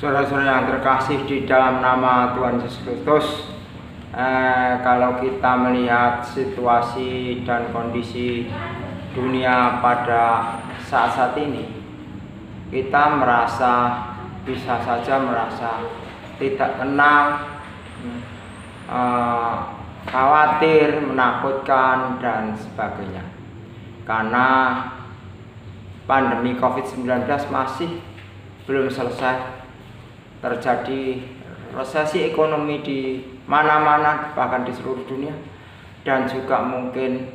Saudara-saudara yang terkasih di dalam nama Tuhan Yesus Kristus, kalau kita melihat situasi dan kondisi dunia pada saat-saat ini, kita bisa saja merasa tidak tenang, khawatir, menakutkan, dan sebagainya. Karena pandemi COVID-19 masih belum selesai, terjadi resesi ekonomi di mana-mana, bahkan di seluruh dunia, dan juga mungkin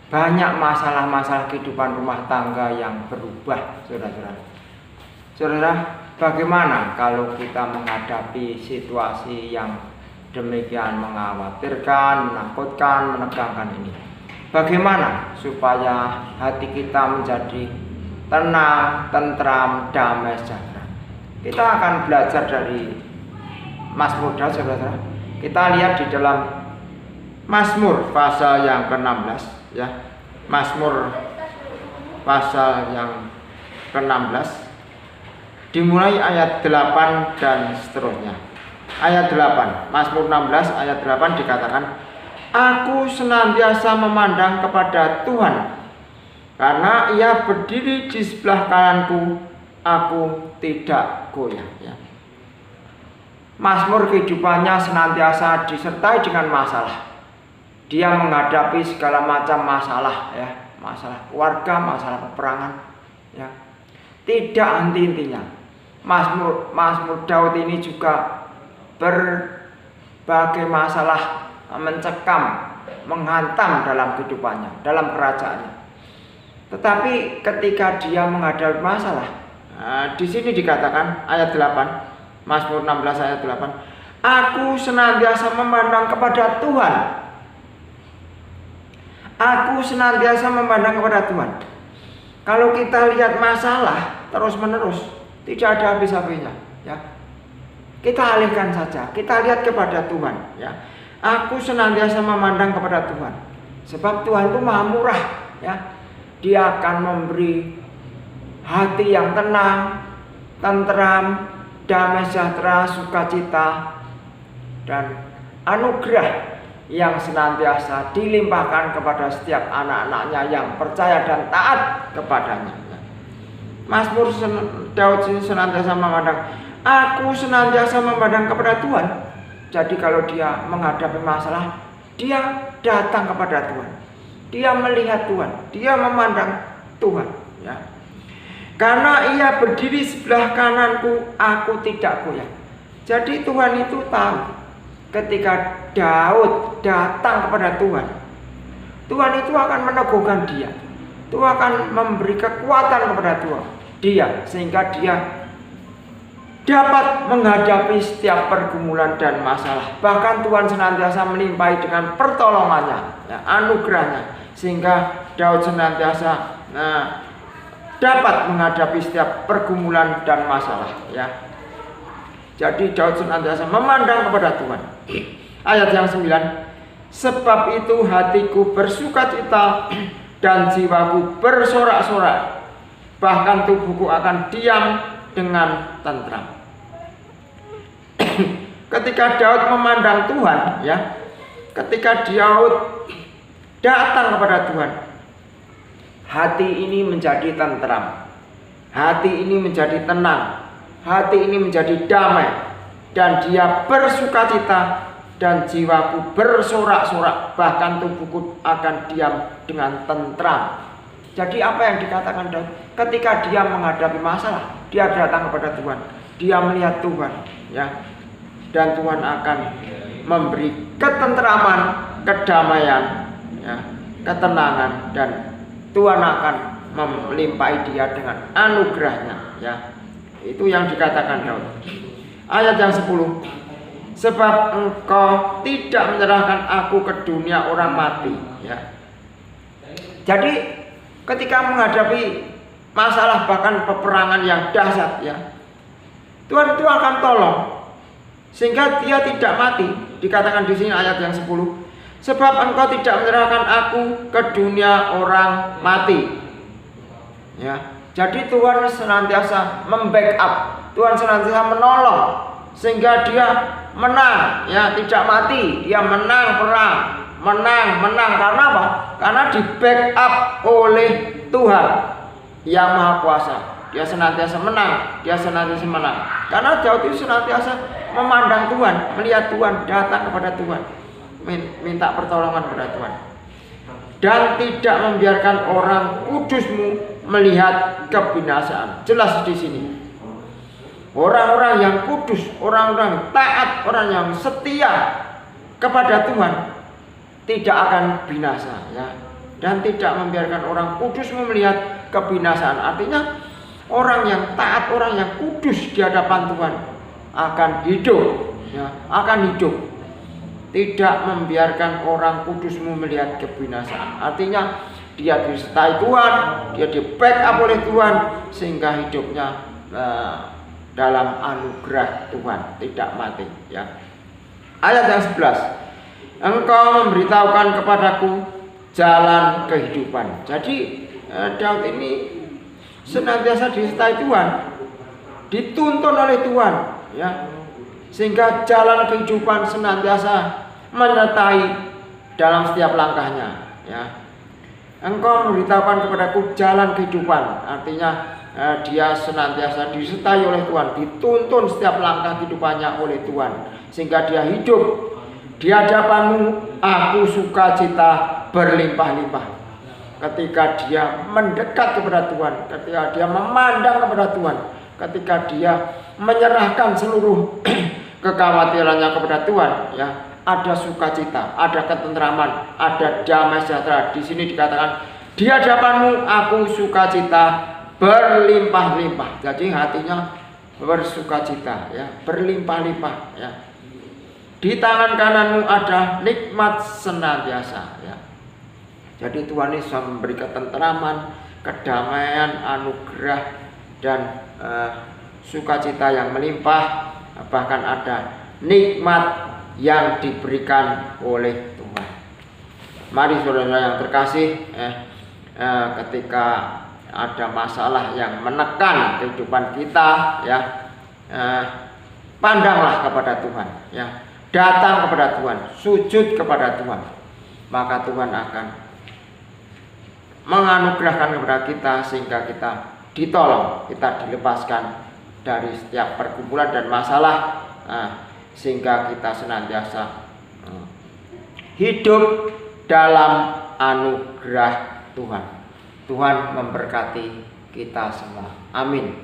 banyak masalah-masalah kehidupan rumah tangga yang berubah, saudara-saudara. Saudara, bagaimana kalau kita menghadapi situasi yang demikian mengkhawatirkan, menakutkan, menegangkan ini? Bagaimana supaya hati kita menjadi tenang, tentram, damai, sejahtera? Kita akan belajar dari Mazmur, saudara-saudara. Kita lihat di dalam Mazmur pasal yang ke-16, ya. Mazmur pasal yang ke-16 dimulai ayat 8 dan seterusnya. Ayat 8, Mazmur 16 ayat 8 dikatakan, "Aku senantiasa memandang kepada Tuhan, karena Ia berdiri di sebelah kananku, aku tidak goyah." Ya. Mazmur kehidupannya senantiasa disertai dengan masalah. Dia menghadapi segala macam masalah, ya, masalah keluarga, masalah peperangan, ya. Tidak henti-hentinya. Mazmur Daud ini juga berbagai masalah mencekam, menghantam dalam kehidupannya, dalam kerajaannya. Tetapi ketika dia menghadapi masalah, di sini dikatakan ayat 8, Mazmur 16 ayat 8, "Aku senantiasa memandang kepada Tuhan." Aku senantiasa memandang kepada Tuhan. Kalau kita lihat masalah terus-menerus, tidak ada habis-habisnya, ya. Kita alihkan saja, kita lihat kepada Tuhan, ya. Aku senantiasa memandang kepada Tuhan, sebab Tuhan itu Maha Murah, ya. Dia akan memberi hati yang tenang, tentram, damai sejahtera, sukacita, dan anugerah yang senantiasa dilimpahkan kepada setiap anak-anaknya yang percaya dan taat kepadanya. Mazmur Daud senantiasa memandang, aku senantiasa memandang kepada Tuhan. Jadi kalau dia menghadapi masalah, dia datang kepada Tuhan, dia melihat Tuhan, dia memandang Tuhan, ya. Karena Ia berdiri sebelah kananku, aku tidak goyah. Jadi Tuhan itu tahu ketika Daud datang kepada Tuhan, Tuhan itu akan meneguhkan dia. Tuhan akan memberi kekuatan kepada dia, sehingga dia dapat menghadapi setiap pergumulan dan masalah. Bahkan Tuhan senantiasa melimpahi dengan pertolongannya, ya, anugerahnya, sehingga Daud senantiasa dapat menghadapi setiap pergumulan dan masalah, ya. Jadi Daud senantiasa memandang kepada Tuhan. Ayat yang 9, "Sebab itu hatiku bersukacita dan jiwaku bersorak-sorak, bahkan tubuhku akan diam dengan tentram." Ketika Daud memandang Tuhan, ya, ketika Daud datang kepada Tuhan, hati ini menjadi tentram, hati ini menjadi tenang, hati ini menjadi damai, dan dia bersukacita dan jiwaku bersorak-sorak, bahkan tubuhku akan diam dengan tentram. Jadi apa yang dikatakan Daud? Ketika dia menghadapi masalah, dia datang kepada Tuhan, dia melihat Tuhan, ya, dan Tuhan akan memberi ketentraman, kedamaian, ya, ketenangan, dan Tuhan akan melimpahi dia dengan anugerahnya, ya. Itu yang dikatakan Daud. Ayat yang 10, "Sebab Engkau tidak menyerahkan aku ke dunia orang mati." Ya. Jadi ketika menghadapi masalah, bahkan peperangan yang dahsyat, ya, Tuhan itu akan tolong sehingga dia tidak mati. Dikatakan di sini ayat yang 10, "Sebab Engkau tidak menyerahkan aku ke dunia orang mati." Ya. Jadi Tuhan senantiasa membackup, Tuhan senantiasa menolong sehingga dia menang, ya, tidak mati, dia menang perang, menang. Karena apa? Karena di backup oleh Tuhan yang Maha Kuasa. Dia senantiasa menang, Karena Daud itu senantiasa memandang Tuhan, melihat Tuhan, datang kepada Tuhan, minta pertolongan kepada Tuhan. Dan tidak membiarkan orang kudusmu melihat kebinasaan. Jelas di sini. Orang-orang yang kudus, orang-orang taat, orang yang setia kepada Tuhan tidak akan binasa, ya. Dan tidak membiarkan orang kudusmu melihat kebinasaan. Artinya orang yang taat, orang yang kudus di hadapan Tuhan akan hidup, ya, akan hidup. Tidak membiarkan orang kudusmu melihat kebinasaan. Artinya dia disertai Tuhan, dia di backup oleh Tuhan sehingga hidupnya dalam anugerah Tuhan, tidak mati, ya. Ayat yang 11. Engkau memberitahukan kepadaku jalan kehidupan. Jadi Daud ini senantiasa disertai Tuhan, dituntun oleh Tuhan, ya, sehingga jalan kehidupan senantiasa menyertai dalam setiap langkahnya, ya. Engkau memberitahukan kepadaku jalan kehidupan, artinya dia senantiasa disertai oleh Tuhan, dituntun setiap langkah kehidupannya oleh Tuhan, sehingga dia hidup di hadapanmu. Aku sukacita berlimpah-limpah. Ketika dia mendekat kepada Tuhan, ketika dia memandang kepada Tuhan, ketika dia menyerahkan seluruh kekhawatirannya kepada Tuhan, ya, ada sukacita, ada ketentraman, ada damai sejahtera. Di sini dikatakan, di hadapanmu aku sukacita berlimpah-limpah. Jadi hatinya bersukacita, ya, berlimpah-limpah, ya. Di tangan kananmu ada nikmat senantiasa, ya. Jadi Tuhan Yesus memberi ketentraman, kedamaian, anugerah, dan sukacita yang melimpah. Bahkan ada nikmat yang diberikan oleh Tuhan. Mari saudara yang terkasih, ketika ada masalah yang menekan kehidupan kita, ya, pandanglah kepada Tuhan, ya, datang kepada Tuhan, sujud kepada Tuhan, maka Tuhan akan menganugerahkan kepada kita sehingga kita ditolong, kita dilepaskan dari setiap pergumulan dan masalah, sehingga kita senantiasa hidup dalam anugerah Tuhan. Tuhan memberkati kita semua. Amin.